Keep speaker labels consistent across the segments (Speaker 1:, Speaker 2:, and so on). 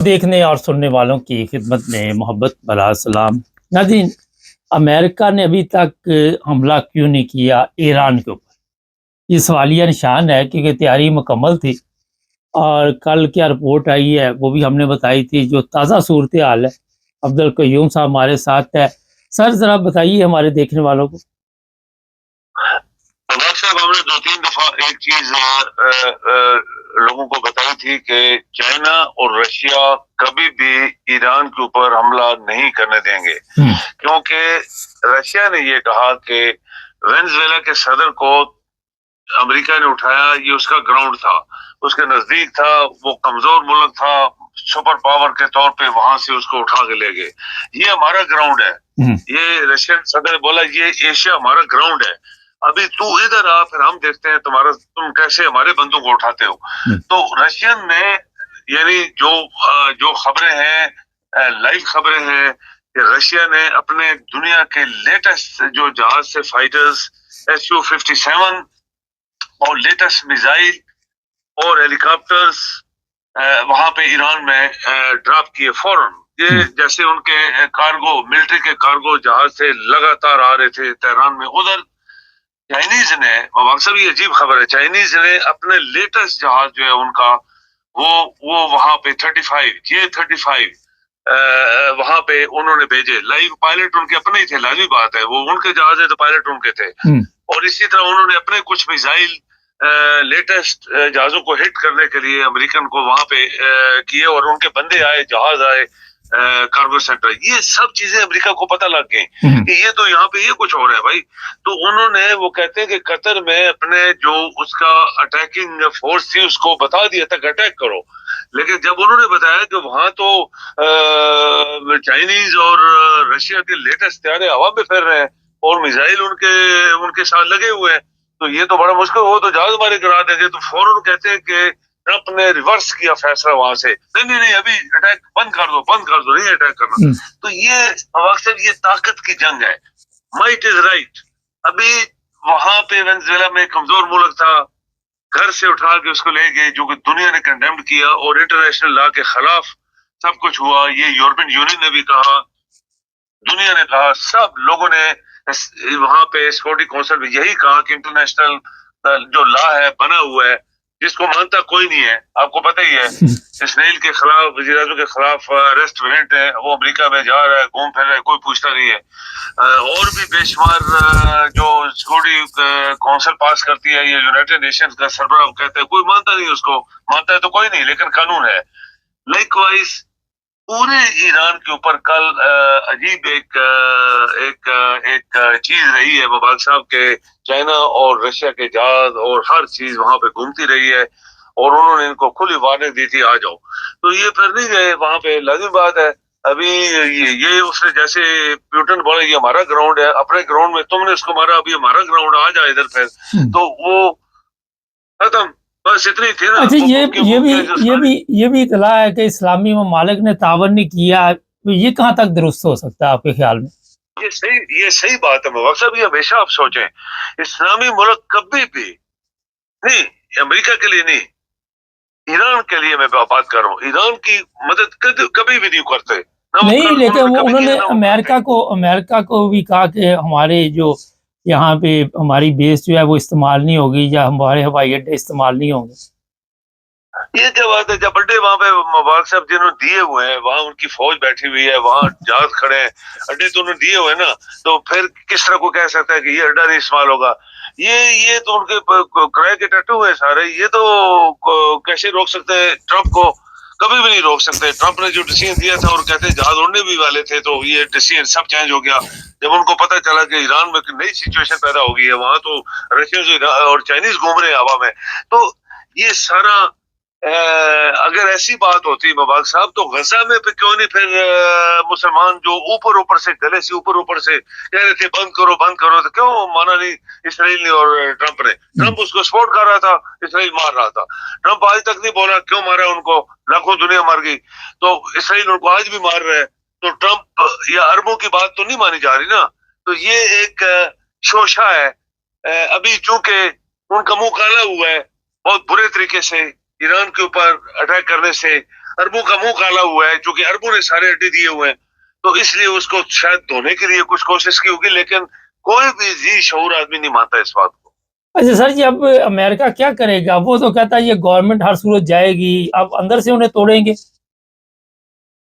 Speaker 1: دیکھنے اور سننے والوں کی خدمت میں محبت بھرا سلام۔ ناظرین، امریکہ نے ابھی تک حملہ کیوں نہیں کیا ایران کے اوپر؟ یہ سوالیہ نشان ہے کیونکہ تیاری مکمل تھی، اور کل کیا رپورٹ آئی ہے وہ بھی ہم نے بتائی تھی۔ جو تازہ صورتحال ہے، عبدالقیوم صاحب ہمارے ساتھ ہے۔ سر ذرا بتائیے ہمارے دیکھنے والوں کو۔
Speaker 2: صاحب، ہم نے 2-3 دفعہ ایک چیز لوگوں کو بتائی تھی کہ چائنا اور رشیا کبھی بھی ایران کے اوپر حملہ نہیں کرنے دیں گے، کیونکہ رشیا نے یہ کہا کہ وینزویلا کے صدر کو امریکہ نے اٹھایا، یہ اس کا گراؤنڈ تھا، اس کے نزدیک تھا، وہ کمزور ملک تھا، سپر پاور کے طور پہ وہاں سے اس کو اٹھا کے لے گئے۔ یہ ہمارا گراؤنڈ ہے، یہ رشین صدر نے بولا یہ ایشیا ہمارا گراؤنڈ ہے، ابھی تو ادھر آ، پھر ہم دیکھتے ہیں تم کیسے ہمارے بندوں کو اٹھاتے ہو۔ تو رشین نے یعنی جو خبریں ہیں، لائیو خبریں ہیں کہ رشیا نے اپنے دنیا کے لیٹسٹ جو جہاز سے فائٹرز Su-57 اور لیٹسٹ میزائل اور ہیلی کاپٹرز وہاں پہ ایران میں ڈراپ کیے فوراً۔ یہ جیسے ان کے کارگو، ملٹری کے کارگو جہاز سے لگاتار آ رہے تھے تہران میں، ادھر چائنیز نے، مقصد یہ عجیب خبر ہے، چائنیز نے اپنے لیٹسٹ جہاز جو ہے ان کا وہ وہاں پہ 35 وہاں پہ انہوں نے بھیجے۔ لائیو پائلٹ ان کے اپنے ہی تھے، لازمی بات ہے، وہ ان کے جہاز ہے تو پائلٹ ان کے تھے۔ اور اسی طرح انہوں نے اپنے کچھ میزائل لیٹسٹ جہازوں کو ہٹ کرنے کے لیے امریکن کو وہاں پہ کیے، اور ان کے بندے آئے، جہاز آئے کارگو سینٹر۔ یہ سب چیزیں امریکہ کو پتہ لگ گئی کہ یہ تو یہاں پہ یہ کچھ ہو رہا ہے بھائی۔ تو انہوں نے، وہ کہتے ہیں کہ قطر میں اپنے جو اس کا اٹیکنگ فورس تھی اس کو بتا دیا تھا کہ اٹیک کرو، لیکن جب انہوں نے بتایا کہ وہاں تو چائنیز اور رشیا کے لیٹسٹ طیارے ہوا میں پھیر رہے ہیں اور میزائل ان کے ساتھ لگے ہوئے ہیں، تو یہ تو بڑا مشکل ہو، تو جہاز ہمارے گرا دیں گے۔ تو فوراً کہتے ہیں کہ ٹرمپ نے ریورس کیا فیصلہ وہاں سے، نہیں ابھی اٹیک بند کر دو، نہیں اٹیک کرنا۔ تو یہ اکثر یہ طاقت کی جنگ ہے، مائٹ از رائٹ۔ ابھی وہاں پہ وینزویلا میں کمزور ملک تھا، گھر سے اٹھا کے اس کو لے گئے، جو کہ دنیا نے کنڈیمڈ کیا اور انٹرنیشنل لا کے خلاف سب کچھ ہوا۔ یہ یورپین یونین نے بھی کہا، دنیا نے کہا، سب لوگوں نے وہاں پہ سیکورٹی کونسل میں یہی کہا کہ انٹرنیشنل جو لا ہے بنا ہوا ہے جس کو مانتا کوئی نہیں ہے۔ آپ کو پتہ ہی ہے اسرائیل کے خلاف، وزیر اعظم کے خلاف اریسٹ وارنٹ ہے، وہ امریکہ میں جا رہا ہے، گھوم پھر رہا ہے، کوئی پوچھتا نہیں ہے۔ اور بھی بے شمار جو سیکورٹی کونسل پاس کرتی ہے، یہ یونائٹڈ نیشنز کا سربراہ کہتا ہے، کوئی مانتا نہیں اس کو، مانتا ہے تو کوئی نہیں، لیکن قانون ہے۔ لائک وائز پورے ایران کے اوپر کل عجیب ایک چیز رہی ہے مبارک صاحب کے چائنا اور رشیا کے جہاز اور ہر چیز وہاں پہ گھومتی رہی ہے، اور انہوں نے ان کو کھلی وارننگ دی تھی آ جاؤ، تو یہ پھر نہیں گئے وہاں پہ۔ لازم بات ہے، ابھی یہ اس نے جیسے پیوٹن بولا یہ ہمارا گراؤنڈ ہے، اپنے گراؤنڈ میں تم نے اس کو مارا، ابھی ہمارا گراؤنڈ آ جائے ادھر پھر، تو وہ ختم، بس اتنی تھی نا۔
Speaker 1: اچھا، یہ بھی اطلاع ہے کہ اسلامی ممالک نے تعاون نہیں کیا، یہ کہاں تک درست ہو سکتا ہے آپ کے خیال میں؟
Speaker 2: یہ صحیح بات ہے مبارک صاحب، یہ ہمیشہ آپ سوچیں، اسلامی ملک کبھی بھی نہیں، امریکہ کے لیے نہیں، ایران کے لیے میں بات کر رہا ہوں، ایران کی مدد کبھی بھی نہیں کرتے۔
Speaker 1: نہیں، لیکن انہوں نے امریکہ کو بھی کہا کہ ہمارے جو یہاں پہ ہماری بیس جو ہے وہ استعمال نہیں ہوگی، یا ہمارے ہوائی اڈے استعمال نہیں ہوں گے۔
Speaker 2: یہ کیا بات ہے، جب اڈے وہاں پہ مبارک صاحب جنہوں نے دیے ہوئے ہیں، وہاں ان کی فوج بیٹھی ہوئی ہے، وہاں جہاز کھڑے ہیں، اڈے تو انہوں نے دیے ہوئے نا، تو پھر کس طرح کو کہہ سکتا ہے کہ یہ اڈا نہیں استعمال ہوگا؟ یہ تو ان کے کرائے کے ٹٹو ہیں سارے، یہ تو کیسے روک سکتے ہیں ٹرمپ کو؟ کبھی بھی نہیں روک سکتے۔ ٹرمپ نے جو ڈیسیژن دیا تھا اور کہتے ہیں جہاز اڑنے بھی والے تھے، تو یہ ڈیسیژن سب چینج ہو گیا جب ان کو پتہ چلا کہ ایران میں نئی سچویشن پیدا ہو گئی ہے، وہاں تو رشین اور چائنیز گھوم رہے ہیں ہوا میں۔ تو یہ سارا اگر ایسی بات ہوتی مبارک صاحب، تو غزہ میں پہ کیوں نہیں پھر مسلمان جو اوپر سے گلے سے اوپر سے کہہ رہے تھے بند کرو، تو کیوں مانا نہیں اسرائیل نے اور ٹرمپ نے؟ ٹرمپ اس کو سپورٹ کر رہا تھا، اسرائیل مار رہا تھا۔ ٹرمپ آج تک نہیں بولا کیوں مارا ان کو، لاکھوں دنیا مار گئی، تو اسرائیل ان کو آج بھی مار رہا ہے، تو ٹرمپ یا عربوں کی بات تو نہیں مانی جا رہی نا۔ تو یہ ایک شوشہ ہے، ابھی چونکہ ان کا منہ کالا ہوا ہے بہت برے طریقے سے ایران کے اوپر اٹیک کرنے سے، اربوں کا منہ کالا ہوا ہے، چونکہ اربوں نے سارے اڈے دیے ہوئے ہیں، تو اس لیے اس کو شاید دھونے کے لیے کچھ کوشش کی ہوگی، لیکن کوئی بھی ذی شعور آدمی نہیں مانتا اس بات کو۔
Speaker 1: اچھا سر جی، اب امریکہ کیا کرے گا؟ وہ تو کہتا ہے یہ گورنمنٹ ہر صورت جائے گی، اب اندر سے انہیں توڑیں گے؟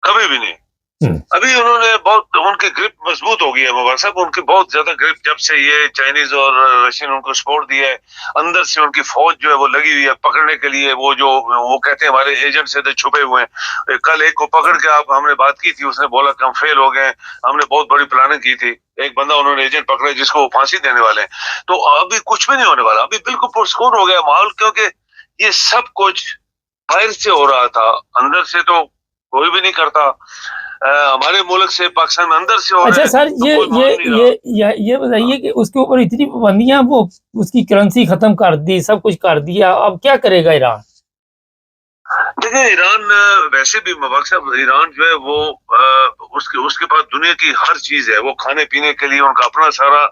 Speaker 2: کبھی بھی نہیں۔ ابھی انہوں نے بہت، ان کی گرپ مضبوط ہو گئی ہے مبارک صاحب، ان کی بہت زیادہ گرپ جب سے یہ چائنیز اور رشین ان کو سپورٹ دیا ہے، اندر سے ان کی فوج جو ہے وہ لگی ہوئی ہے پکڑنے کے لیے، وہ جو وہ کہتے ہیں ہمارے ایجنٹ سے چھپے ہوئے ہیں۔ کل ایک کو پکڑ کے ہم نے بات کی تھی، اس نے بولا کہ ہم فیل ہو گئے، ہم نے بہت بڑی پلاننگ کی تھی، ایک بندہ انہوں نے ایجنٹ پکڑا جس کو وہ پھانسی دینے والے ہیں۔ تو ابھی کچھ بھی نہیں ہونے والا، ابھی بالکل پرسکون ہو گیا ماحول، کیونکہ یہ سب کچھ باہر سے ہو رہا تھا، اندر سے تو کوئی بھی نہیں کرتا۔ ہمارے ملک سے پاکستان اندر سے ہو رہا ہے۔
Speaker 1: اچھا سر، یہ بتائیے کہ اس کے اوپر اتنی پابندیاں، وہ اس کی کرنسی ختم کر دی، سب کچھ کر دیا، اب کیا کرے گا ایران؟
Speaker 2: دیکھیں ایران ویسے بھی مبارک صاحب، ایران جو ہے وہ اس کے پاس دنیا کی ہر چیز ہے، وہ کھانے پینے کے لیے ان کا اپنا سارا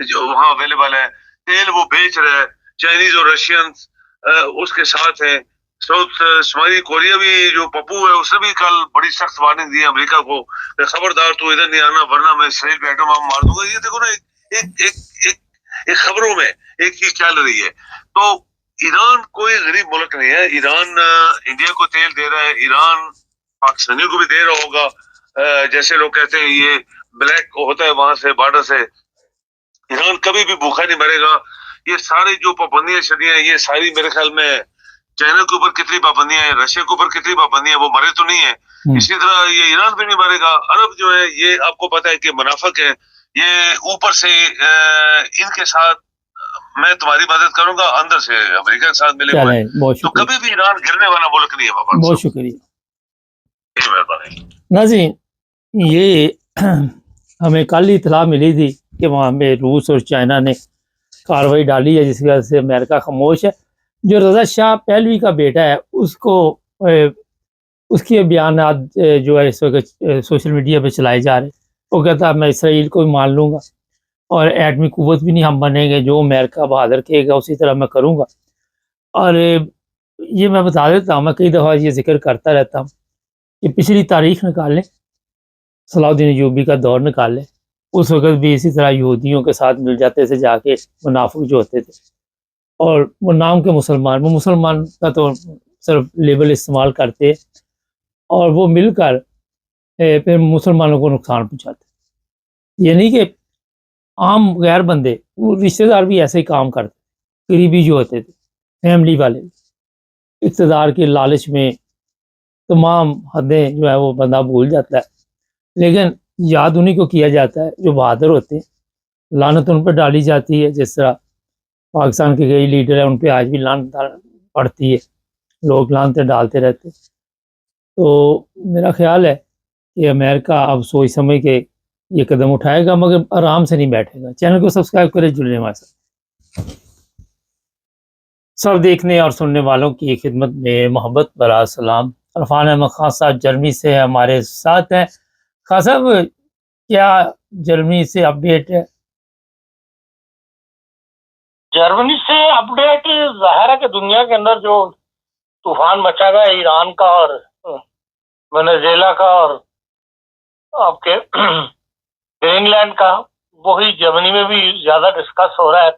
Speaker 2: جو وہاں اویلیبل ہے، تیل وہ بیچ رہا ہے، چائنیز اور رشین اس کے ساتھ ہیں، ساؤتھ شمالی کوریا بھی جو پپو ہے اس نے بھی کل بڑی سخت وارننگ دی امریکہ کو کہ خبردار تو ادھر نہیں آنا ورنہ میں اسرائیل پہ ایٹم بم مار دوں گا۔ یہ دیکھو نا، ایک خبروں میں ایک چیز چل رہی ہے۔ تو ایران کوئی غریب ملک نہیں ہے، ایران انڈیا کو تیل دے رہا ہے، ایران پاکستانیوں کو بھی دے رہا ہوگا، جیسے لوگ کہتے ہیں یہ بلیک ہوتا ہے وہاں سے بارڈر سے، ایران کبھی بھی بھوکا نہیں مرے گا۔ یہ ساری جو پابندیاں شدیاں ہیں، یہ ساری میرے خیال میں چائنا کے اوپر کتنی پابندیاں ہیں، رشیا کے اوپر کتنی پابندیاں ہیں، وہ مرے تو نہیں ہے، اسی طرح یہ ایران بھی نہیں مرے گا۔ عرب جو ہے یہ آپ کو پتہ ہے کہ منافق ہے، یہ اوپر سے ان کے ساتھ میں تمہاری مدد کروں گا، اندر سے امریکہ کے ساتھ ملے ہوئے، تو کبھی بھی ایران گرنے والا ملک نہیں ہے۔
Speaker 1: بہت شکریہ۔
Speaker 2: مہربانی
Speaker 1: ناظرین، یہ ہمیں کل ہی اطلاع ملی تھی کہ وہاں پہ روس اور چائنا نے کارروائی ڈالی ہے، جس کی وجہ سے امریکہ خاموش ہے۔ جو رضا شاہ پہلوی کا بیٹا ہے، اس کے بیانات جو ہے اس وقت سوشل میڈیا پہ چلائے جا رہے ہیں، وہ کہتا ہے میں اسرائیل کو بھی مان لوں گا اور ایٹمی قوت بھی نہیں ہم بنیں گے، جو امریکہ بہادر کہے گا اسی طرح میں کروں گا۔ اور یہ میں بتا دیتا ہوں، میں کئی دفعہ یہ ذکر کرتا رہتا ہوں کہ پچھلی تاریخ نکال لیں، صلاح الدین ایوبی کا دور نکال لیں، اس وقت بھی اسی طرح یہودیوں کے ساتھ مل جاتے تھے جا کے منافق جو ہوتے تھے، اور وہ نام کے مسلمان، وہ مسلمان کا تو صرف لیبل استعمال کرتے اور وہ مل کر پھر مسلمانوں کو نقصان پہنچاتے۔ یہ نہیں کہ عام غیر بندے، وہ رشتہ دار بھی ایسے ہی کام کرتے، قریبی جو ہوتے تھے، فیملی والے، اقتدار کے لالچ میں تمام حدیں جو ہے وہ بندہ بھول جاتا ہے، لیکن یاد انہیں کو کیا جاتا ہے جو بہادر ہوتے ہیں، لعنت ان پہ ڈالی جاتی ہے، جس طرح پاکستان کے کئی لیڈر ہیں ان پہ آج بھی لعنت پڑتی ہے، لوگ لعنتیں ڈالتے رہتے۔ تو میرا خیال ہے کہ امریکہ اب سوچ سمجھ کے یہ قدم اٹھائے گا، مگر آرام سے نہیں بیٹھے گا۔ چینل کو سبسکرائب کریں، جڑیں ہمارے ساتھ۔ سب دیکھنے اور سننے والوں کی خدمت میں محبت برا سلام۔ عرفان احمد خان صاحب جرمنی سے ہمارے ساتھ ہیں۔ خان صاحب، کیا جرمنی سے اپڈیٹ ہے؟
Speaker 3: جرمنی سے اپڈیٹ ظاہر ہے کہ دنیا کے اندر جو طوفان مچا گیا ایران کا اور وینزویلا کا اور آپ کے گرین لینڈ کا، وہی جرمنی میں بھی زیادہ ڈسکس ہو رہا ہے۔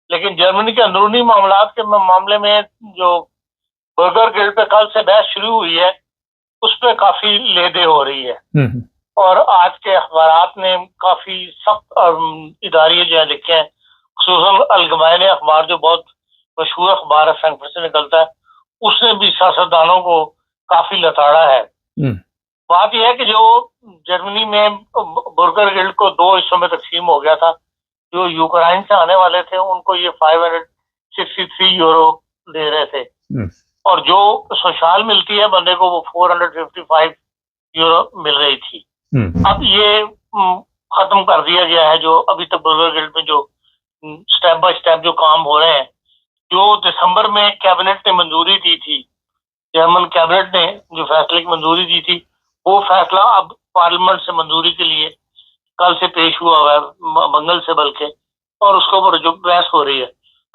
Speaker 3: لیکن جرمنی کے اندرونی معاملات کے معاملے میں جو برگر گرل پہ کل سے بحث شروع ہوئی ہے، اس پہ کافی لے دے ہو رہی ہے، اور آج کے اخبارات نے کافی سخت اداریے جو ہیں لکھے ہیں، خصوصاً الگمائن اخبار جو بہت مشہور اخبار ہے، فرینکفرٹ سے نکلتا ہے، اس نے بھی سیاستدانوں کو کافی لتاڑا ہے۔ بات یہ ہے کہ جو جرمنی میں برگر گلڈ کو دو حصوں میں تقسیم ہو گیا تھا، جو یوکرائن سے آنے والے تھے ان کو یہ 563 یورو دے رہے تھے، اور جو سوشال ملتی ہے بندے کو وہ 455 یورو مل رہی تھی۔ اب یہ ختم کر دیا گیا ہے، جو ابھی تک برگر گلڈ میں جو سٹیپ بائی سٹیپ جو کام ہو رہے ہیں، جو دسمبر میں کیبنٹ نے منظوری دی تھی، جرمن کیبنٹ نے جو فیصلے کی منظوری دی تھی، وہ فیصلہ اب پارلیمنٹ سے منظوری کے لیے کل سے پیش ہوا ہوا ہے، منگل سے بلکہ، اور اس کے اوپر جو بحث ہو رہی ہے،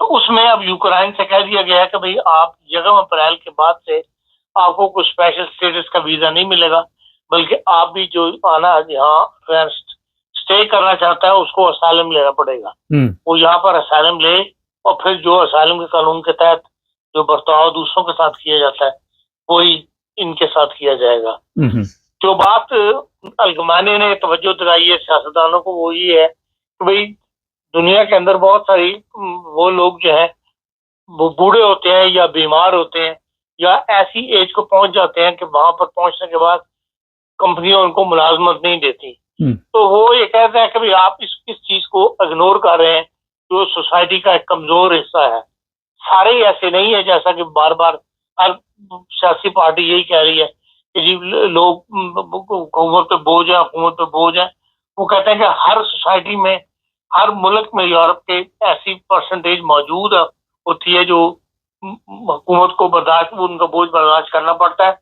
Speaker 3: تو اس میں اب یوکرائن سے کہہ دیا گیا ہے کہ بھئی آپ 1 اپریل کے بعد سے آپ کو کوئی اسپیشل اسٹیٹس کا ویزا نہیں ملے گا، بلکہ آپ بھی جو آنا یہاں اسٹے کرنا چاہتا ہے اس کو اسائلم لینا پڑے گا. وہ یہاں پر اسائلم لے، اور پھر جو اسائلم کے قانون کے تحت جو برتاؤ دوسروں کے ساتھ کیا جاتا ہے وہی ان کے ساتھ کیا جائے گا. جو بات الگمانی نے توجہ دلائی ہے سیاستدانوں کو وہ یہ ہے کہ بھئی دنیا کے اندر بہت ساری وہ لوگ جو ہیں وہ بوڑھے ہوتے ہیں یا بیمار ہوتے ہیں یا ایسی ایج کو پہنچ جاتے ہیں کہ وہاں پر پہنچنے کے بعد کمپنیاں ان کو ملازمت نہیں دیتی. تو وہ یہ کہتے ہیں کہ بھئی آپ اس چیز کو اگنور کر رہے ہیں جو سوسائٹی کا ایک کمزور حصہ ہے. سارے ایسے نہیں ہے جیسا کہ بار بار ہر سیاسی پارٹی یہی کہہ رہی ہے کہ جی لوگ حکومت پہ بوجھ ہے، حکومت پہ بوجھ ہے. وہ کہتے ہیں کہ ہر سوسائٹی میں، ہر ملک میں یورپ کے ایسی پرسنٹیج موجود ہوتی ہے جو حکومت کو ان کا بوجھ برداشت کرنا پڑتا ہے.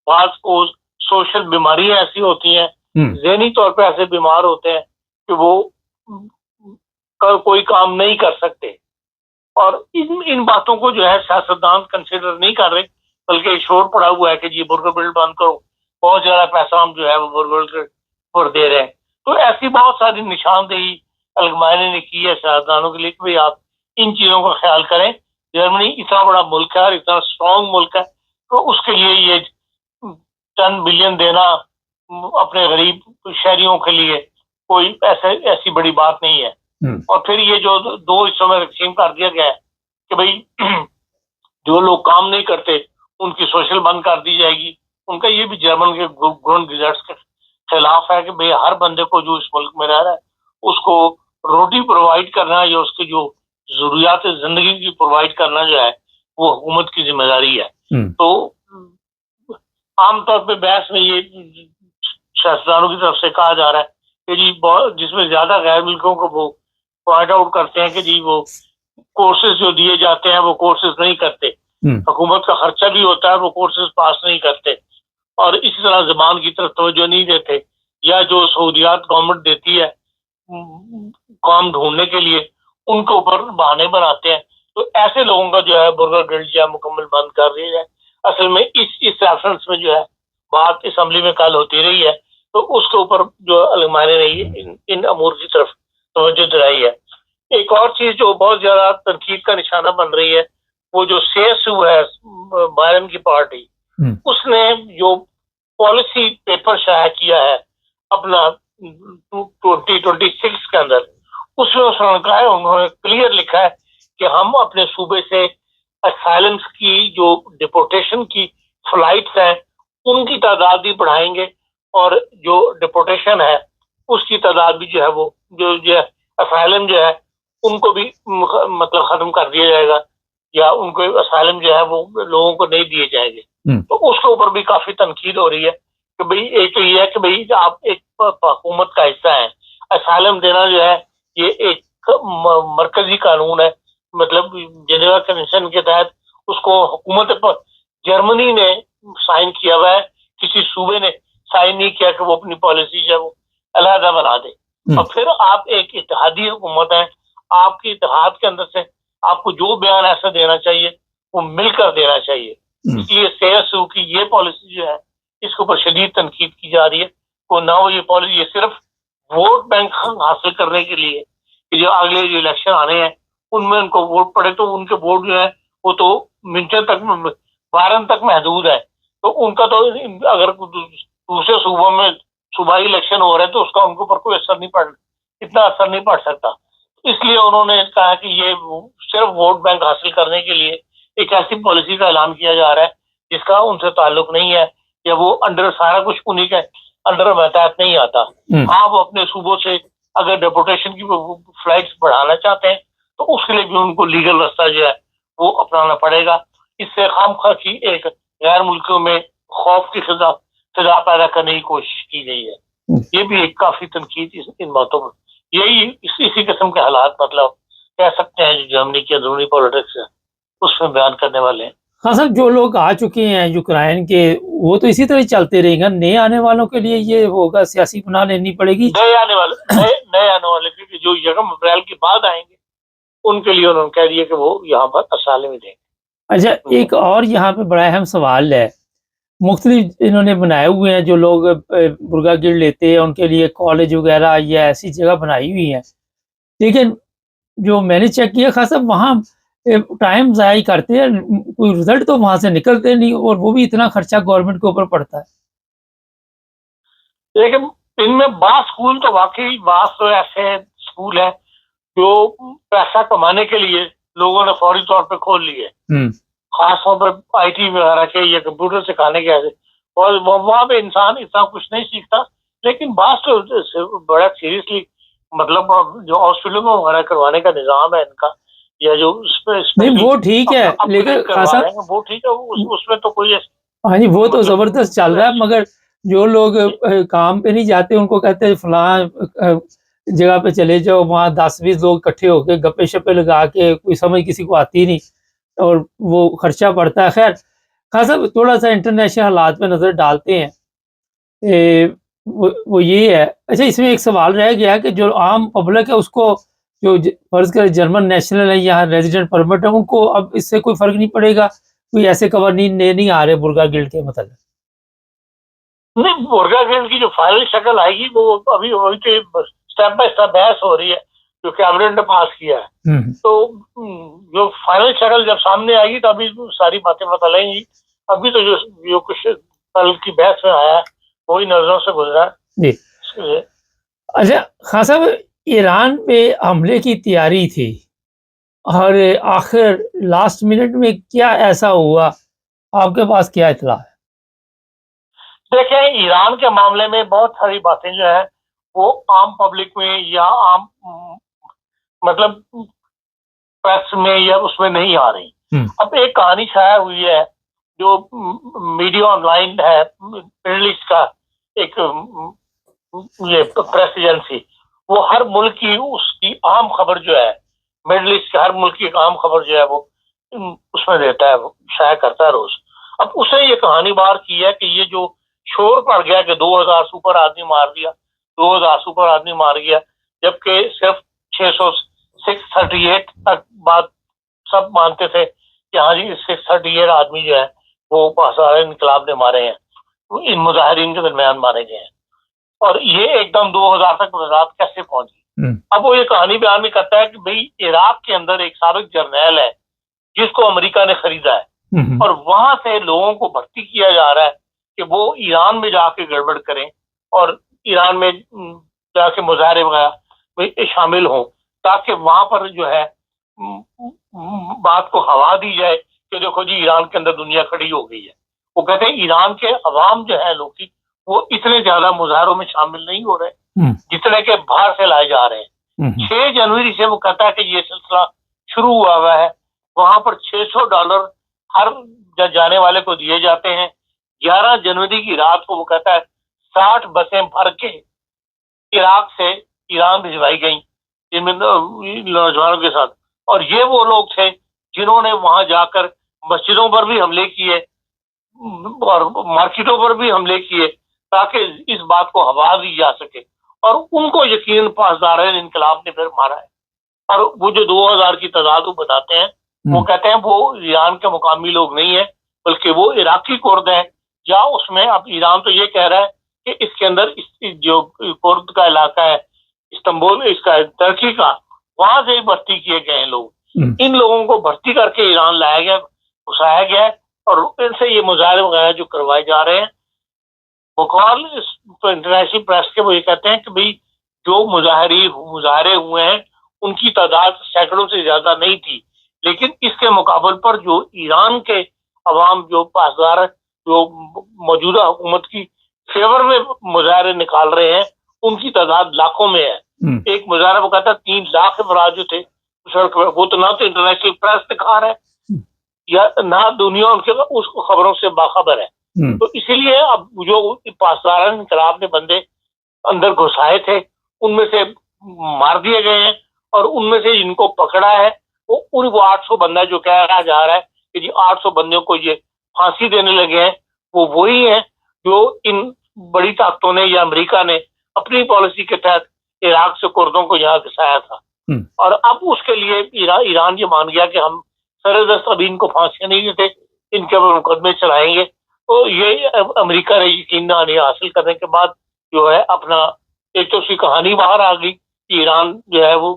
Speaker 3: بعض کو سوشل بیماریاں ایسی ہوتی ہیں، ذہنی طور پہ ایسے بیمار ہوتے ہیں کہ وہ کوئی کام نہیں کر سکتے. اور ان باتوں کو جو ہے سیاستدان کنسیڈر نہیں کر رہے، بلکہ شور پڑا ہوا ہے کہ جی برگر بل بند کرو، بہت زیادہ پیسہ ہم جو ہے وہ برگر پر دے رہے ہیں. تو ایسی بہت ساری نشاندہی الگمانی نے کی ہے سیاستدانوں کے لیے کہ آپ ان چیزوں کا خیال کریں. جرمنی اتنا بڑا ملک ہے اور اتنا اسٹرانگ ملک ہے، تو اس کے لیے یہ 10 بلین دینا اپنے غریب شہریوں کے لیے کوئی ایسی بڑی بات نہیں ہے. اور پھر یہ جو 2 حصوں میں تقسیم کر دیا گیا ہے کہ بھئی جو لوگ کام نہیں کرتے ان کی سوشل بند کر دی جائے گی. ان کا یہ بھی جرمن کے گرونڈ گزرٹس کے خلاف ہے کہ بھئی ہر بندے کو جو اس ملک میں رہ رہا ہے اس کو روٹی پرووائڈ کرنا یا اس کی جو ضروریات زندگی کی پرووائڈ کرنا جو ہے وہ حکومت کی ذمہ داری ہے. تو عام طور پہ بحث میں یہ سیاستدانوں کی طرف سے کہا جا رہا ہے کہ جی جس میں زیادہ غیر ملکوں کو وہ پوائنٹ آؤٹ کرتے ہیں کہ جی وہ کورسز جو دیے جاتے ہیں وہ کورسز نہیں کرتے، حکومت کا خرچہ بھی ہوتا ہے وہ کورسز پاس نہیں کرتے، اور اسی طرح زبان کی طرف توجہ نہیں دیتے، یا جو سہولیات گورنمنٹ دیتی ہے کام ڈھونڈنے کے لیے ان کے اوپر بہانے بناتے ہیں. تو ایسے لوگوں کا جو ہے برگر گرل جو ہے مکمل بند کر دیا جائے. اصل میں اس ریفرنس میں جو ہے بات اسمبلی میں کل ہوتی رہی ہے، تو اس کے اوپر جو الگمانی نے ان امور کی طرف توجہ دلائی ہے. ایک اور چیز جو بہت زیادہ تنقید کا نشانہ بن رہی ہے وہ جو CSU ہے بائرن کی پارٹی، اس نے جو پالیسی پیپر شائع کیا ہے اپنا 2026 کے اندر، اس میں انہوں نے کلیئر لکھا ہے کہ ہم اپنے صوبے سے اسائلمز کی جو ڈپورٹیشن کی فلائٹس ہیں ان کی تعداد بھی بڑھائیں گے، اور جو ڈپورٹیشن ہے اس کی تعداد بھی جو ہے وہ جو اسائلم جو ہے ان کو بھی مطلب ختم کر دیا جائے گا، یا ان کو اسائلم جو ہے وہ لوگوں کو نہیں دیے جائیں گے. تو اس کے اوپر بھی کافی تنقید ہو رہی ہے کہ بھئی ایک تو یہ ہے کہ بھئی آپ ایک حکومت کا حصہ ہیں، اسائلم دینا جو ہے یہ ایک مرکزی قانون ہے، مطلب جنیوا کنونشن کے تحت اس کو حکومت پر جرمنی نے سائن کیا ہوا ہے، کسی صوبے نے سائن نہیں کیا کہ وہ اپنی پالیسی جو ہے وہ علیحدہ بنا دے. اور پھر آپ ایک اتحادی حکومت ہے، آپ کی اتحاد کے اندر سے آپ کو جو بیان ایسا دینا چاہیے وہ مل کر دینا چاہیے. اس لیے CSU کی یہ پالیسی جو ہے اس کے اوپر شدید تنقید کی جا رہی ہے. نہ وہ یہ پالیسی یہ صرف ووٹ بینک حاصل کرنے کے لیے کہ جو اگلے جو الیکشن آنے ہیں ان میں ان کو ووٹ پڑے تو ان کے ووٹ جو ہے وہ تو منٹوں تک 12 تک محدود ہے. تو ان کا تو اگر دوسرے صوبوں میں صوبائی الیکشن ہو رہے ہیں تو اس کا ان کے اوپر کوئی اثر نہیں اتنا اثر نہیں پڑ سکتا. اس لیے انہوں نے کہا کہ یہ صرف ووٹ بینک حاصل کرنے کے لیے ایک ایسی پالیسی کا اعلان کیا جا رہا ہے جس کا ان سے تعلق نہیں ہے، یا وہ انڈر سارا کچھ انہیں کے انڈر محتاط نہیں آتا. ہاں وہ اپنے صوبوں سے اگر ڈیپورٹیشن کی فلائٹس بڑھانا چاہتے ہیں تو اس کے لیے بھی ان کو لیگل راستہ جو ہے وہ اپنانا پڑے گا. اس سے خواہ کی ایک غیر ملکوں میں خوف کی فضا پیدا کرنے کی کوشش کی گئی ہے. یہ بھی ایک کافی تنقید ان باتوں پر. یہی اسی قسم کے حالات مطلب کہہ سکتے ہیں جو جرمنی کی اندرونی پالیٹکس ہے اس میں بیان کرنے والے ہیں.
Speaker 1: ہاں سر، جو لوگ آ چکے ہیں یوکرائن کے وہ تو اسی طرح چلتے رہیں گا. نئے آنے والوں کے لیے یہ ہوگا سیاسی پناہ لینی پڑے گی.
Speaker 3: نئے آنے والے کیونکہ جو 1 اپریل کے بعد آئیں گے ان کے لیے انہوں نے کہہ دیا کہ وہ یہاں پر اسائلم دیں گے.
Speaker 1: اچھا، ایک اور یہاں پہ بڑا اہم سوال ہے مختلف انہوں نے بنائے ہوئے ہیں، جو لوگ برگا گیٹ لیتے ہیں ان کے لیے کالج وغیرہ یا ایسی جگہ بنائی ہوئی ہیں، لیکن جو میں نے چیک کیا خاصا وہاں ٹائم ضائع کرتے ہیں، کوئی رزلٹ تو وہاں سے نکلتے نہیں، اور وہ بھی اتنا خرچہ گورنمنٹ کے اوپر پڑتا ہے۔
Speaker 3: لیکن ان میں بعض اسکول تو واقعی بعض تو ایسے اسکول ہیں جو پیسہ کمانے کے لیے لوگوں نے فوری طور پہ کھول لیے، خاص طور پر آئی ٹی وغیرہ کے یا کمپیوٹر سکھانے کے ایسے، اور وہاں پہ انسان اتنا کچھ نہیں سیکھتا، لیکن بعض تو بڑا سیریسلی مطلب جو ہاسپٹلوں میں وغیرہ کروانے کا نظام ہے ان کا، یا جو
Speaker 1: نہیں وہ ٹھیک ہے، لیکن خاصا
Speaker 3: وہ ٹھیک ہے، اس میں تو کوئی
Speaker 1: ہاں جی وہ تو زبردست چل رہا ہے، مگر جو لوگ کام پہ نہیں جاتے ان کو کہتے ہیں فلاں جگہ پہ چلے جاؤ، وہاں 10-20 لوگ اکٹھے ہو کے گپے شپے لگا کے، کوئی سمجھ کسی کو آتی نہیں اور وہ خرچہ پڑتا ہے۔ خیر خاصا تھوڑا سا انٹرنیشنل حالات پہ نظر ڈالتے ہیں، وہ یہ ہے۔ اچھا اس میں ایک سوال رہ گیا کہ جو عام پبلک ہے اس کو، جو فرض کرے جرمن نیشنل ہے یا ریزیڈنٹ پرمٹ ہے، ان کو اب اس سے کوئی فرق نہیں پڑے گا؟ کوئی ایسے قوانین نہیں آ رہے برگا گلڈ کے متعلق؟
Speaker 3: نہیں، برگا گلڈ کی جو فائنل شکل آئے گی وہ ابھی اسٹیپ بائی اسٹیپ بحث ہو رہی ہے جو کیبنٹ نے پاس کیا ہے، تو جو فائنل شکل جب سامنے آئے گی تو ابھی ساری باتیں پتہ لگیں گی۔ ابھی تو جو کچھ کل کی بحث میں آیا وہی نظروں سے گزرا
Speaker 1: جی۔ اچھا خان صاحب، ایران پہ حملے کی تیاری تھی اور آخر لاسٹ منٹ میں کیا ایسا ہوا، آپ کے پاس کیا اطلاع ہے؟
Speaker 3: دیکھیں ایران کے معاملے میں بہت ساری باتیں جو ہے وہ عام پبلک میں یا عام مطلب پریس میں یا اس میں نہیں آ رہی۔ اب ایک کہانی شائع ہوئی ہے جو میڈیا آن لائن ہے مڈل ایسٹ کا ایک یہ پریس ایجنسی، وہ ہر ملک کی اس کی عام خبر جو ہے، مڈل ایسٹ کے ہر ملک کی عام خبر جو ہے وہ اس میں دیتا ہے، شائع کرتا ہے روز۔ اب اس نے یہ کہانی بار کی ہے کہ یہ جو شور پڑ گیا کہ 2000 سپر آدمی مار دیا، 2000 سپر آدمی مار گیا، جبکہ صرف 638 تک بات سب مانتے تھے کہ ہاں جی 638 آدمی جو ہے وہ پاسدار انقلاب نے مارے ہیں، ان مظاہرین کے درمیان مارے گئے ہیں، اور یہ ایک دم 2000 تک وضاحت کیسے پہنچی۔ اب وہ یہ کہانی بیان بھی کرتا ہے کہ بھئی عراق کے اندر ایک سابق جرنیل ہے جس کو امریکہ نے خریدا ہے، اور وہاں سے لوگوں کو بھرتی کیا جا رہا ہے کہ وہ ایران میں جا کے گڑبڑ کریں اور ایران میں جا کے مظاہرے وغیرہ شامل ہوں، تاکہ وہاں پر جو ہے بات کو ہوا دی جائے کہ دیکھو جی ایران کے اندر دنیا کھڑی ہو گئی ہے۔ وہ کہتے ہیں ایران کے عوام جو ہے لوگ وہ اتنے زیادہ مظاہروں میں شامل نہیں ہو رہے جتنے کہ باہر سے لائے جا رہے ہیں۔ 6 جنوری سے وہ کہتا ہے کہ یہ سلسلہ شروع ہوا ہے، وہاں پر $600 ہر جانے والے کو دیے جاتے ہیں۔ 11 جنوری کی رات کو وہ کہتا ہے 60 بسیں بھر کے عراق سے ایران بھجوائی گئیں جن میں نوجوانوں کے ساتھ، اور یہ وہ لوگ تھے جنہوں نے وہاں جا کر مسجدوں پر بھی حملے کیے اور مارکیٹوں پر بھی حملے کیے تاکہ اس بات کو ہوا دی جا سکے، اور ان کو یقیناً پاسداران انقلاب نے پھر مارا ہے۔ اور وہ جو 2000 کی تعداد وہ بتاتے ہیں، وہ کہتے ہیں وہ ایران کے مقامی لوگ نہیں ہیں بلکہ وہ عراقی کرد ہیں، یا اس میں اب ایران تو یہ کہہ رہا ہے کہ اس کے اندر جو کرد کا علاقہ ہے استنبول، اس کا ترکی کا، وہاں سے ہی بھرتی کیے گئے ہیں لوگ۔ ان لوگوں کو بھرتی کر کے ایران لایا گیا، گھسایا گیا، اور ان سے یہ مظاہرے وغیرہ جو کروائے جا رہے ہیں، بقول انٹرنیشنل پریس کے وہ یہ کہتے ہیں کہ بھئی جو مظاہرے ہوئے ہیں ان کی تعداد سینکڑوں سے زیادہ نہیں تھی، لیکن اس کے مقابل پر جو ایران کے عوام جو پاسدار جو موجودہ حکومت کی فیور میں مظاہرے نکال رہے ہیں ان کی تعداد لاکھوں میں ہے۔ ایک مظاہرہ وہ کہتا ہے 3 لاکھ افراد جو تھے سڑک پہ، وہ تو نہ تو انٹرنیشنل پریس دکھا رہا ہے یا نہ دنیا ان کے اس خبروں سے باخبر ہے۔ تو اسی لیے اب جو پاسداران انقلاب نے بندے اندر گھسائے تھے ان میں سے مار دیے گئے ہیں، اور ان میں سے جن کو پکڑا ہے وہ 800 بندہ جو کہہ رہا جا رہا ہے کہ جی 800 بندوں کو یہ پھانسی دینے لگے ہیں، وہ وہی ہیں جو ان بڑی طاقتوں نے یا امریکہ نے اپنی پالیسی کے تحت عراق سے کردوں کو یہاں گھسایا تھا۔ اور اب اس کے لیے ایران یہ مان گیا کہ ہم سر دست ابھی ان کو پھانسی نہیں دیتے، ان کے مقدمے چلائیں گے، تو یہ امریکہ نے یقین دہانی حاصل کرنے کے بعد جو ہے اپنا ایک تو اس کی کہانی باہر آ گئی کہ ایران جو ہے وہ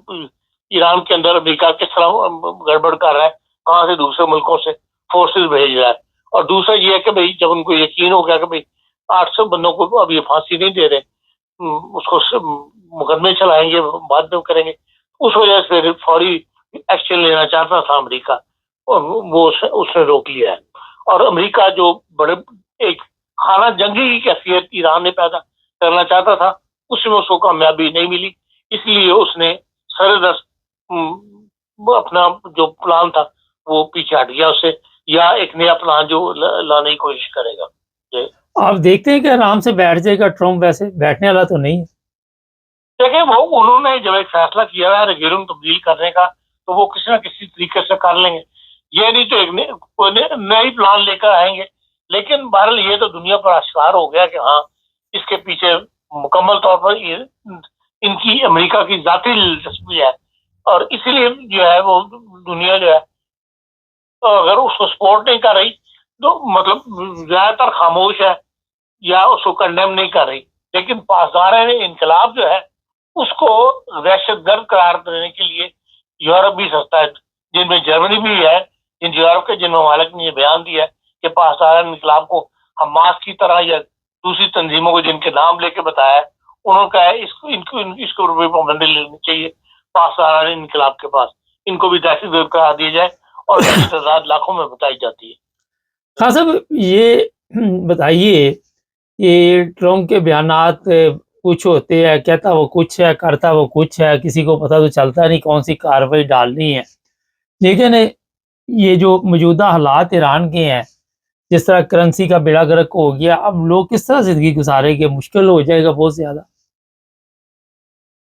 Speaker 3: ایران کے اندر امریکہ کس طرح گڑبڑ کر رہا ہے، کہاں سے دوسرے ملکوں سے فورسز بھیج رہا ہے، اور دوسرا یہ ہے کہ بھئی جب ان کو یقین ہو گیا کہ بھئی 800 بندوں کو اب یہ پھانسی نہیں دے رہے، اس کو مقدمے چلائیں گے، بعد میں کریں گے، اس وجہ سے پھر فوری ایکشن لینا چاہتا تھا امریکہ، اور وہ اس نے روک لیا ہے۔ اور امریکہ جو بڑے ایک خانہ جنگی کی کیفیت ایران نے پیدا کرنا چاہتا تھا، اس میں اس کو کامیابی نہیں ملی، اس لیے اس نے سردست اپنا جو پلان تھا وہ پیچھے ہٹ گیا اس سے، یا ایک نیا پلان جو لانے کی کوشش کرے گا۔
Speaker 1: آپ دیکھتے ہیں کہ آرام سے بیٹھ جائے گا ٹرمپ، ویسے بیٹھنے والا تو نہیں ہے۔
Speaker 3: دیکھیں وہ انہوں نے جب ایک فیصلہ کیا ہے ریگولنگ تبدیل کرنے کا تو وہ کسی نہ کسی طریقے سے کر لیں گے، یہ نہیں تو ایک نئی پلان لے کر آئیں گے، لیکن بہرحال یہ تو دنیا پر آشکار ہو گیا کہ ہاں اس کے پیچھے مکمل طور پر ان کی امریکہ کی ذاتی دلچسپی ہے، اور اسی لیے جو ہے وہ دنیا جو ہے اگر اس کو سپورٹ نہیں کر رہی تو مطلب زیادہ تر خاموش ہے یا اس کو کنڈیم نہیں کر رہی، لیکن پاسداران انقلاب جو ہے اس کو دہشت گرد قرار دینے کے لیے یورپ بھی سستا ہے، جن میں جرمنی بھی ہے، یورپ کے جن ممالک نے یہ بیان دیا ہے کہ پاسداران انقلاب کو حماس کی طرح یا دوسری تنظیموں کو جن کے نام لے کے بتایا ہے، انہوں نے کہا ہے اس کو روپے پابندی لینی چاہیے پاسداران انقلاب کے پاس، ان کو بھی دہشت گرد قرار دیا جائے، اور اس کی تعداد لاکھوں میں بتائی جاتی ہے۔
Speaker 1: خان صاحب یہ بتائیے کہ ٹرمپ کے بیانات کچھ ہوتے ہیں، کہتا وہ کچھ ہے، کرتا وہ کچھ ہے، کسی کو پتہ تو چلتا نہیں کون سی کارروائی ڈالنی ہے، لیکن یہ جو موجودہ حالات ایران کے ہیں، جس طرح کرنسی کا بیڑا گرک ہو گیا، اب لوگ کس طرح زندگی گزاریں گے؟ مشکل ہو جائے گا بہت زیادہ۔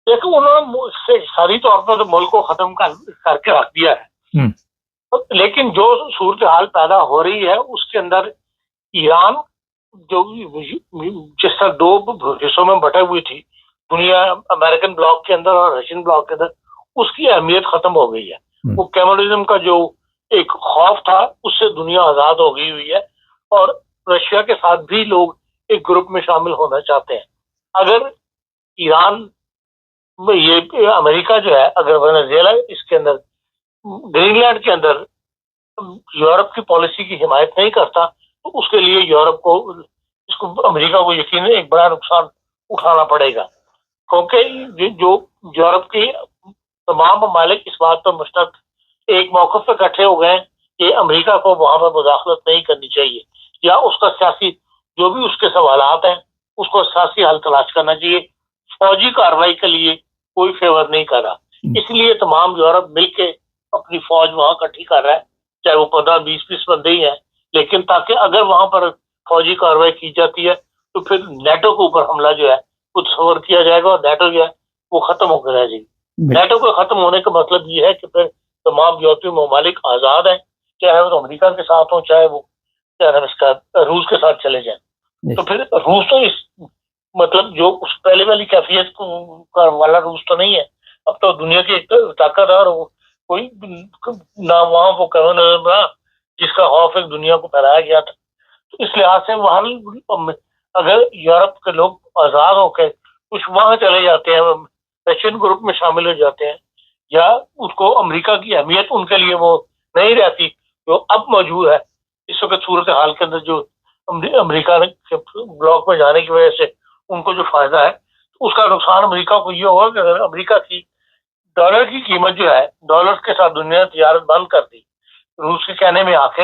Speaker 3: دیکھو انہوں نے ساری طور پر ملک کو ختم کر کے رکھ دیا ہے، لیکن جو صورتحال پیدا ہو رہی ہے اس کے اندر ایران جو جس طرح دو حصوں میں بٹے ہوئی تھی دنیا، امریکن بلاک کے اندر اور رشین بلاک کے اندر، اس کی اہمیت ختم ہو گئی ہے۔ وہ کیمرلزم کا جو ایک خوف تھا اس سے دنیا آزاد ہو گئی ہوئی ہے، اور رشیا کے ساتھ بھی لوگ ایک گروپ میں شامل ہونا چاہتے ہیں۔ اگر ایران میں یہ امریکہ جو ہے اگر وینزویلا اس کے اندر گرین لینڈ کے اندر یورپ کی پالیسی کی حمایت نہیں کرتا تو اس کے لیے یورپ کو امریکہ کو یقیناً ایک بڑا نقصان اٹھانا پڑے گا، کیونکہ جو یورپ کی تمام ممالک اس بات پر مشترک ایک موقف پہ اکٹھے ہو گئے ہیں کہ امریکہ کو وہاں پر مداخلت نہیں کرنی چاہیے، یا اس کا سیاسی جو بھی اس کے سوالات ہیں اس کو سیاسی حل تلاش کرنا چاہیے، فوجی کارروائی کے لیے کوئی فیور نہیں کر رہا۔ اس لیے تمام یورپ مل کے اپنی فوج وہاں اکٹھی کر رہا ہے، چاہے وہ 15-20 بندے ہی ہیں، لیکن تاکہ اگر وہاں پر فوجی کارروائی کی جاتی ہے تو پھر نیٹو کے اوپر حملہ جو ہے وہ تصور کیا جائے گا، اور نیٹو جو ہے وہ ختم ہو کر رہ جائے گی۔ نیٹو کے ختم ہونے کا مطلب یہ ہے کہ پھر تمام یورپی ممالک آزاد ہیں، چاہے وہ امریکہ کے ساتھ ہوں، چاہے وہ روس کے ساتھ چلے جائیں، تو پھر روس تو اس مطلب جو اس پہلے والی کیفیت والا روس تو نہیں ہے، اب تو دنیا کی ایک طاقت ہے، اور کوئی نہ وہاں وہ جس کا خوف ایک دنیا کو پھیلایا گیا تھا، تو اس لحاظ سے وہاں اگر یورپ کے لوگ آزاد ہو کے کچھ وہاں چلے جاتے ہیں، رشین گروپ میں شامل ہو جاتے ہیں، یا اس کو امریکہ کی اہمیت ان کے لیے وہ نہیں رہتی جو اب موجود ہے اس وقت صورتحال کے اندر، جو امریکہ کے بلاک میں جانے کی وجہ سے ان کو جو فائدہ ہے اس کا نقصان امریکہ کو یہ ہوگا کہ اگر امریکہ کی ڈالر کی قیمت جو ہے ڈالر کے ساتھ دنیا نے تجارت بند کر دی روس کے کہنے میں آ کے،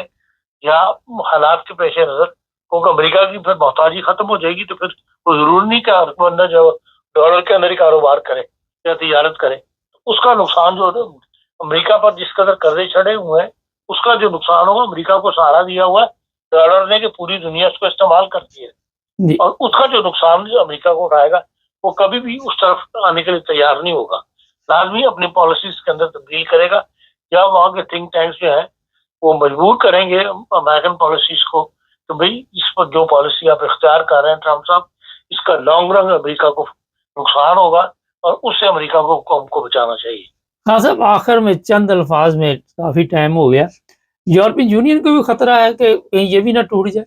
Speaker 3: یا حالات کے پیش نظر، کیونکہ امریکہ کی پھر محتاجی ختم ہو جائے گی، تو پھر وہ ضرور نہیں کہ بندہ جو ڈالر کے اندر ہی کاروبار کرے یا تجارت کرے، اس کا نقصان جو امریکہ پر جس قدر قرضے چڑھے ہوئے ہیں اس کا جو نقصان ہوگا، امریکہ کو سہارا دیا ہوا ہے ڈالر نے کہ پوری دنیا اس کو استعمال کرتی ہے، اور اس کا جو نقصان جو امریکہ کو اٹھائے گا وہ کبھی بھی اس طرف آنے کے لیے تیار نہیں ہوگا، لازمی اپنی پالیسیز کے اندر تبدیل کرے گا، یا وہاں کے تھنک ٹینکس جو ہیں وہ مجبور کریں گے امریکن پالیسیز کو کہ بھئی اس پر جو پالیسی آپ اختیار کر رہے ہیں ٹرمپ صاحب، اس کا لانگ رن امریکہ کو نقصان ہوگا، اور اس سے امریکہ کو بچانا چاہیے۔
Speaker 1: ہاں صاحب، آخر میں چند الفاظ میں، کافی ٹائم ہو گیا، یورپی یونین کو بھی خطرہ ہے کہ کہیں یہ بھی نہ ٹوٹ جائے؟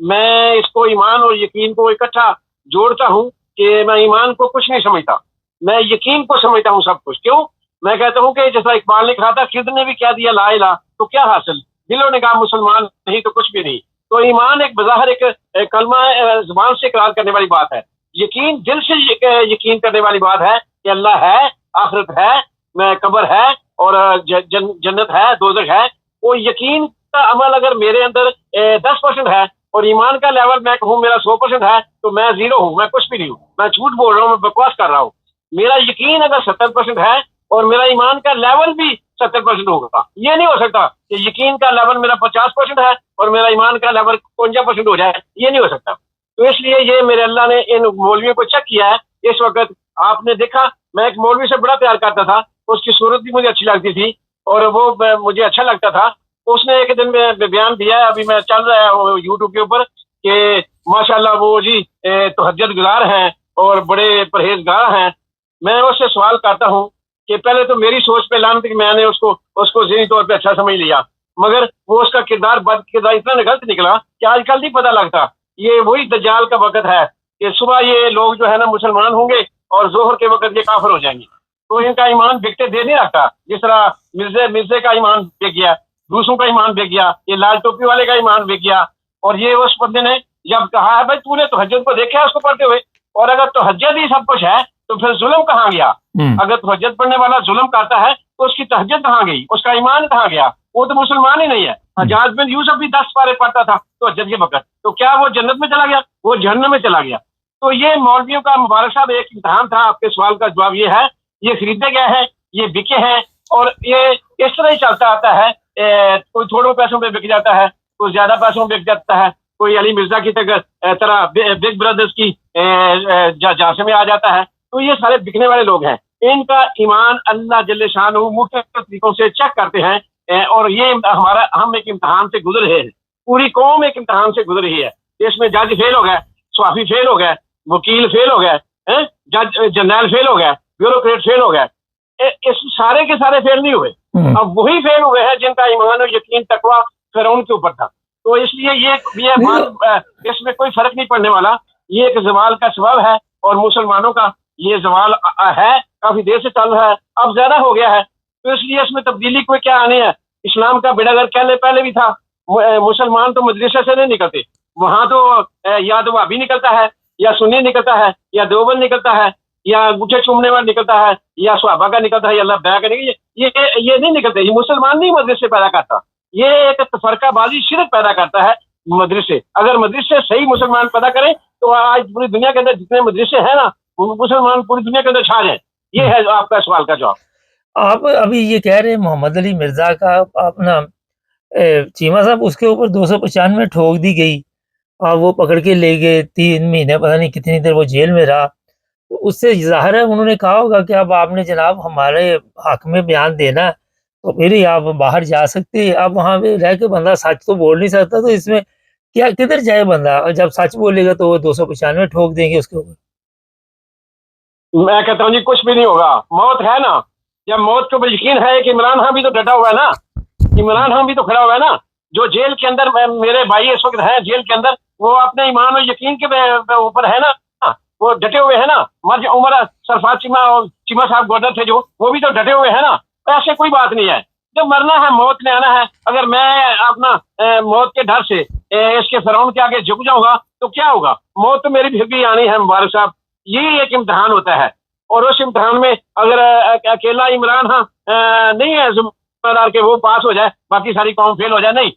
Speaker 4: میں اس کو ایمان اور یقین کو اکٹھا جوڑتا ہوں کہ میں ایمان کو کچھ نہیں سمجھتا، میں یقین کو سمجھتا ہوں سب کچھ. کیوں؟ میں کہتا ہوں کہ جیسا اقبال نے کہا تھا، خضر نے بھی کہہ دیا لا الہ تو کیا حاصل، دلوں نے کہا مسلمان نہیں تو کچھ بھی نہیں. تو ایمان ایک بظاہر ایک کلمہ زبان سے اقرار کرنے والی بات ہے، یقین دل سے یقین کرنے والی بات ہے کہ اللہ ہے، آخرت ہے، میں قبر ہے اور جنت ہے، دوزخ ہے. وہ یقین کا عمل اگر میرے اندر 10% ہے اور ایمان کا لیول میں کہوں میرا 100% ہے تو میں زیرو ہوں، میں کچھ بھی نہیں ہوں، میں جھوٹ بول رہا ہوں، میں بکواس کر رہا ہوں. میرا یقین اگر 70% ہے اور میرا ایمان کا لیول بھی 70% ہوگا، یہ نہیں ہو سکتا کہ یقین کا لیول میرا 50% ہے اور میرا ایمان کا لیول 55% ہو جائے، یہ نہیں ہو سکتا. تو اس لیے یہ میرے اللہ نے ان مولویوں کو چیک کیا ہے. اس وقت آپ نے دیکھا میں ایک مولوی سے بڑا پیار کرتا تھا، اس کی صورت بھی مجھے اچھی لگتی تھی اور وہ مجھے اچھا لگتا تھا. اس نے ایک دن میں بیان دیا ہے، ابھی میں چل رہا ہے یوٹیوب کے اوپر، کہ ماشاءاللہ وہ جی تہجد گزار ہیں اور بڑے پرہیزگار ہیں. میں اس سے سوال کرتا ہوں کہ پہلے تو میری سوچ پہ لعنت کہ میں نے اس کو ذہنی طور پہ اچھا سمجھ لیا، مگر وہ اس کا کردار بد کردار اتنا غلط نکلا کہ آج کل نہیں پتہ لگتا. یہ وہی دجال کا وقت ہے کہ صبح یہ لوگ جو ہے نا مسلمان ہوں گے اور ظہر کے وقت یہ کافر ہو جائیں گے. تو ان کا ایمان بکتے دے نہیں رکھتا، جس طرح مرزے کا ایمان بک گیا، دوسروں کا ایمان بک گیا، یہ لال ٹوپی والے کا ایمان بک گیا. اور یہ اس بندے نے جب کہا ہے بھائی تو نے تہجد کو دیکھا ہے اس کو پڑھتے ہوئے، اور اگر تہجد ہی سب کچھ ہے تو پھر ظلم کہاں گیا؟ اگر تہجد پڑھنے والا ظلم کرتا ہے تو اس کی تہجد کہاں گئی، اس کا ایمان کہاں گیا؟ وہ تو مسلمان ہی نہیں ہے. حجاج بن یوسف بھی 10 پارے پڑھتا تھا تہجد کے وقت، تو کیا وہ جنت میں چلا گیا؟ وہ جہنم میں چلا گیا. تو یہ مولویوں کا مبارک صاحب ایک امتحان تھا. آپ کے سوال کا جواب یہ ہے، یہ خریدے گئے ہیں، یہ بکے ہیں اور یہ اس طرح ہی چلتا آتا ہے. کوئی تھوڑے پیسوں پہ بک جاتا ہے، کوئی زیادہ پیسوں پہ بک جاتا ہے، کوئی علی مرزا کی طرح بگ بردرز کی جانچ میں آ جاتا ہے. تو یہ سارے بکنے والے لوگ ہیں. ان کا ایمان اللہ جل شانہ مختلف طریقوں سے چیک کرتے ہیں اور یہ ہم ایک امتحان سے گزر رہے ہیں، پوری قوم ایک امتحان سے گزر رہی ہے. اس میں جج فیل ہو گئے، صحافی فیل ہو گئے، وکیل فیل ہو گئے، جج جنرل فیل ہو گئے، بیوروکریٹ فیل ہو گئے. اس سارے کے سارے فیل نہیں ہوئے، اب وہی فیل ہوئے ہیں جن کا ایمان اور یقین تقویٰ فرعون کے اوپر تھا. تو اس لیے یہ بات اس میں کوئی فرق نہیں پڑنے والا. یہ ایک زوال کا سبب ہے اور مسلمانوں کا یہ زوال ہے، کافی دیر سے چل رہا ہے، اب زیادہ ہو گیا ہے. تو اس لیے اس میں تبدیلی کوئی کیا آنی ہے؟ اسلام کا بیڑا گھر پہلے بھی تھا. مسلمان تو مدرسے سے نہیں نکلتے، وہاں تو یا تو وہابی نکلتا ہے، یا سنی نکلتا ہے، یا دیوبند نکلتا ہے، یا انگوٹھے چومنے والا نکلتا ہے، یا صحابہ کا نکلتا ہے، یا اللہ بیع کا نکلتا ہے. یہ نہیں نکلتے. یہ مسلمان نہیں مدرسے پیدا کرتا، یہ ایک تفرقہ بازی شرک پیدا کرتا ہے مدرسے. اگر مدرسے صحیح مسلمان پیدا کریں تو آج پوری دنیا کے اندر جتنے مدرسے ہیں نا، مسلمان پوری دنیا کے اندر چھا جائیں. یہ ہے آپ کا سوال کا جواب.
Speaker 1: آپ ابھی یہ کہہ رہے ہیں محمد علی مرزا کا اپنا چیمہ صاحب، اس کے اوپر 295 ٹھوک دی گئی اور وہ پکڑ کے لے گئے، 3 مہینے پتہ نہیں کتنی دیر وہ جیل میں رہا. اس سے ظاہر ہے انہوں نے کہا ہوگا کہ اب آپ نے جناب ہمارے حق میں بیان دینا تو پھر ہی آپ باہر جا سکتے. اب وہاں پہ رہ کے بندہ سچ تو بول نہیں سکتا، تو اس میں کیا کدھر جائے بندہ؟ جب سچ بولے گا تو وہ 295 ٹھوک دیں گے اس کے اوپر.
Speaker 4: میں کہتا ہوں جی کچھ بھی نہیں ہوگا. موت ہے نا، جب موت کے اوپر یقین ہے کہ عمران خان بھی تو ڈٹا ہوا ہے نا، عمران خان بھی تو کھڑا ہوا ہے نا. جو جیل کے اندر میرے بھائی اس وقت ہیں جیل کے اندر، وہ اپنے ایمان اور یقین کے اوپر ہے نا، وہ ڈٹے ہوئے ہیں نا. عمر سرفراز چیمہ صاحب گورنر تھے جو، وہ بھی تو ڈٹے ہوئے ہیں نا. ایسے کوئی بات نہیں ہے. جب مرنا ہے موت نے آنا ہے. اگر میں اپنا موت کے ڈر سے اس کے فرعون کے آگے جھک جاؤں گا تو کیا ہوگا؟ موت تو میری پھر بھی آنی ہے مبارک صاحب. یہی ایک امتحان ہوتا ہے اور اس امتحان میں اگر اکیلا عمران نہیں ہے ذمہ دار کہ وہ پاس ہو جائے باقی ساری قوم فیل ہو جائے. نہیں،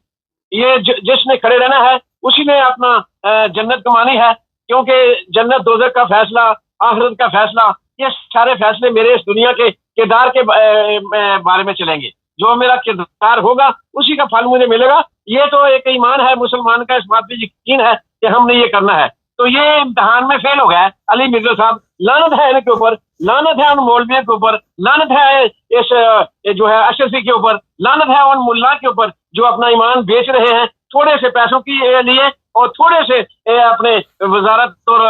Speaker 4: یہ جس نے کھڑے رہنا ہے اسی نے اپنا جنت کمانی ہے. کیونکہ جنت دوزخ کا فیصلہ، آخرت کا فیصلہ، یہ سارے فیصلے میرے اس دنیا کے کردار کے بارے میں چلیں گے. جو میرا کردار ہوگا اسی کا پھل مجھے ملے گا. یہ تو ایک ایمان ہے مسلمان کا، اس بات پہ یقین ہے کہ ہم نے یہ کرنا ہے. تو یہ امتحان میں فیل ہو گیا ہے علی مرزا صاحب. لعنت ہے ان کے اوپر، لعنت ہے ان مولویوں کے اوپر، لعنت ہے اس جو ہے اشرفی کے اوپر، لعنت ہے ان ملا کے اوپر جو اپنا ایمان بیچ رہے ہیں تھوڑے سے پیسوں کے لیے اور تھوڑے سے اپنے وزارت اور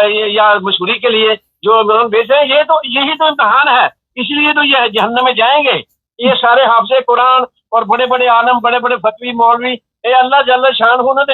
Speaker 4: یا مشہوری کے لیے جو ایمان بیچ رہے ہیں. یہی تو امتحان ہے. اس لیے تو یہ جہنم میں جائیں گے. یہ سارے حافظ قرآن اور بڑے بڑے عالم، بڑے بڑے فتوی مولوی، اللہ جل شان انہوں نے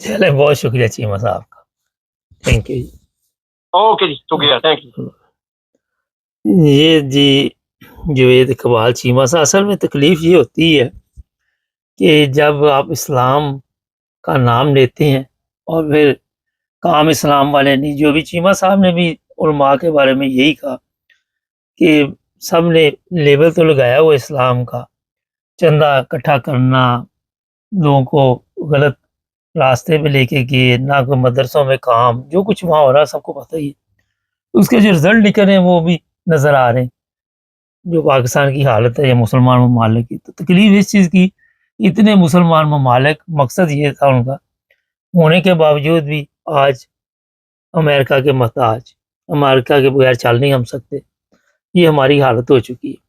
Speaker 1: چلے بہت شکریہ چیمہ صاحب کا، تھینک یو جی۔
Speaker 4: اوکے جی، شکریہ، تھینک یو۔
Speaker 1: یہ جی جوید اقبال چیمہ صاحب، اصل میں تکلیف یہ ہوتی ہے کہ جب آپ اسلام کا نام لیتے ہیں اور پھر کام اسلام والے نہیں، جو بھی چیمہ صاحب نے بھی علماء کے بارے میں یہی کہا کہ سب نے لیبل تو لگایا ہوا اسلام کا، چندہ اکٹھا کرنا، لوگوں کو غلط راستے پہ لے کے گئے، نہ کوئی مدرسوں میں کام، جو کچھ وہاں ہو رہا ہے سب کو پتہ ہی ہے۔ اس کے جو رزلٹ نکلے ہیں وہ بھی نظر آ رہے ہیں، جو پاکستان کی حالت ہے یا مسلمان ممالک کی۔ تو تکلیف اس چیز کی، اتنے مسلمان ممالک، مقصد یہ تھا ان کا، ہونے کے باوجود بھی آج امریکہ کے محتاج، امریکہ کے بغیر چل نہیں ہم سکتے، یہ ہماری حالت ہو چکی ہے۔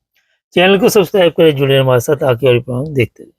Speaker 1: چینل کو سبسکرائب کریں، جڑے ہمارے ساتھ آ کے اور پروگرام دیکھتے رہیں۔